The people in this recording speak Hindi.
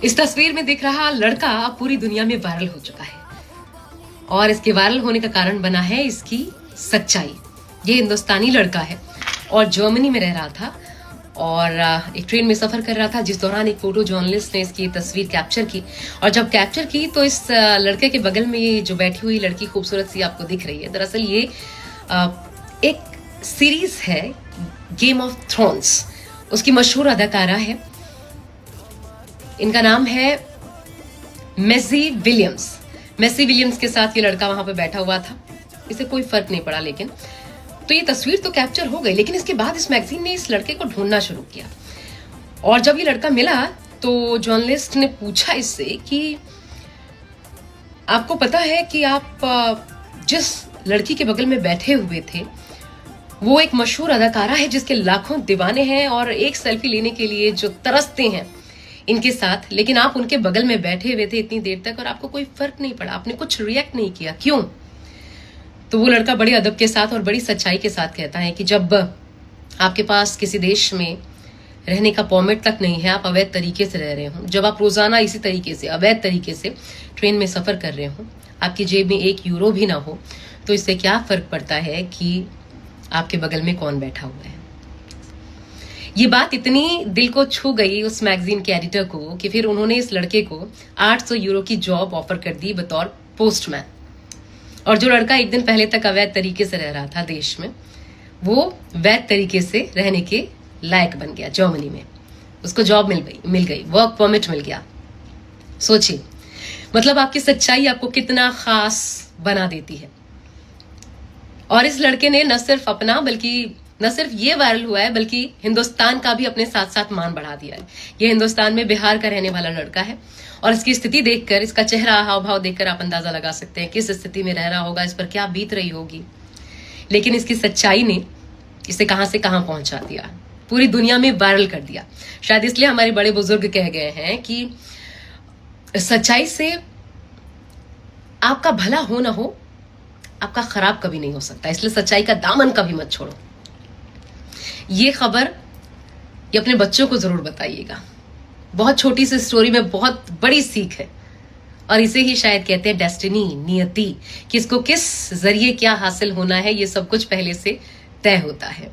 इस तस्वीर में दिख रहा लड़का अब पूरी दुनिया में वायरल हो चुका है और इसके वायरल होने का कारण बना है इसकी सच्चाई। ये हिंदुस्तानी लड़का है और जर्मनी में रह रहा था और एक ट्रेन में सफर कर रहा था, जिस दौरान एक फोटो जर्नलिस्ट ने इसकी तस्वीर कैप्चर की। और जब कैप्चर की तो इस लड़के के बगल में ये जो बैठी हुई लड़की खूबसूरत सी आपको दिख रही है, दरअसल ये एक सीरीज है गेम ऑफ थ्रोन्स, उसकी मशहूर अदाकारा है। इनका नाम है मैसी विलियम्स। मैसी विलियम्स के साथ ये लड़का वहां पे बैठा हुआ था, इसे कोई फर्क नहीं पड़ा। लेकिन तो ये तस्वीर तो कैप्चर हो गई, लेकिन इसके बाद इस मैगजीन ने इस लड़के को ढूंढना शुरू किया। और जब ये लड़का मिला तो जर्नलिस्ट ने पूछा इससे कि आपको पता है कि आप जिस लड़की के बगल में बैठे हुए थे वो एक मशहूर अदाकारा है जिसके लाखों दीवाने हैं और एक सेल्फी लेने के लिए जो तरसते हैं इनके साथ, लेकिन आप उनके बगल में बैठे हुए थे इतनी देर तक और आपको कोई फर्क नहीं पड़ा, आपने कुछ रिएक्ट नहीं किया, क्यों? तो वो लड़का बड़े अदब के साथ और बड़ी सच्चाई के साथ कहता है कि जब आपके पास किसी देश में रहने का परमिट तक नहीं है, आप अवैध तरीके से रह रहे हो, जब आप रोजाना इसी तरीके से अवैध तरीके से ट्रेन में सफर कर रहे हो, आपकी जेब में 1 यूरो भी ना हो, तो इससे क्या फर्क पड़ता है कि आपके बगल में कौन बैठा हुआ है। ये बात इतनी दिल को छू गई उस मैगजीन के एडिटर को कि फिर उन्होंने इस लड़के को 800 यूरो की जॉब ऑफर कर दी बतौर पोस्टमैन। और जो लड़का एक दिन पहले तक अवैध तरीके से रह रहा था देश में, वो वैध तरीके से रहने के लायक बन गया जर्मनी में, उसको जॉब मिल गई, वर्क परमिट मिल गया। सोचिए, मतलब आपकी सच्चाई आपको कितना खास बना देती है। और इस लड़के ने न सिर्फ ये वायरल हुआ है बल्कि हिंदुस्तान का भी अपने साथ साथ मान बढ़ा दिया है। ये हिंदुस्तान में बिहार का रहने वाला लड़का है और इसकी स्थिति देखकर, इसका चेहरा हाव भाव देखकर आप अंदाजा लगा सकते हैं किस स्थिति में रह रहा होगा, इस पर क्या बीत रही होगी। लेकिन इसकी सच्चाई ने इसे कहां से कहां पहुंचा दिया, पूरी दुनिया में वायरल कर दिया। शायद इसलिए हमारे बड़े बुजुर्ग कह गए हैं कि सच्चाई से आपका भला हो ना हो, आपका खराब कभी नहीं हो सकता, इसलिए सच्चाई का दामन कभी मत छोड़ो। ये खबर ये अपने बच्चों को जरूर बताइएगा। बहुत छोटी सी स्टोरी में बहुत बड़ी सीख है और इसे ही शायद कहते हैं डेस्टिनी, नियति। किसको किस जरिए क्या हासिल होना है, ये सब कुछ पहले से तय होता है।